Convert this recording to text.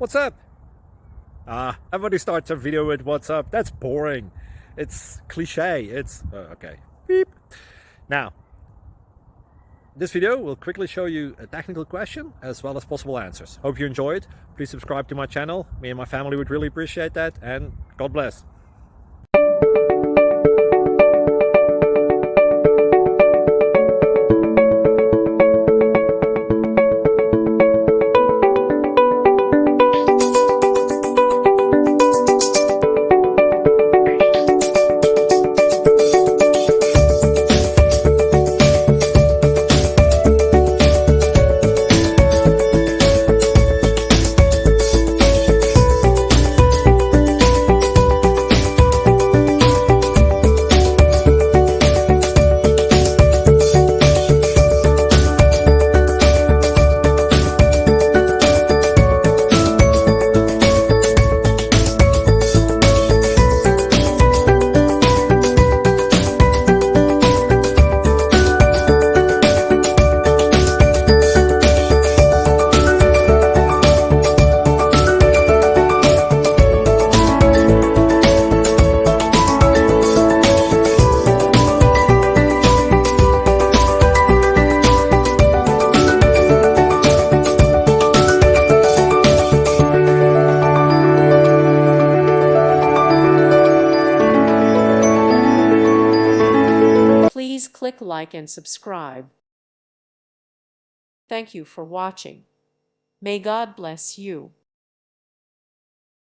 What's up? Everybody starts a video with what's up. That's boring. It's cliche. It's okay. Beep. Now, this video will quickly show you a technical question as well as possible answers. Hope you enjoy it. Please subscribe to my channel. Me and my family would really appreciate that, and God bless. Please click like and subscribe. Thank you for watching. May God bless you.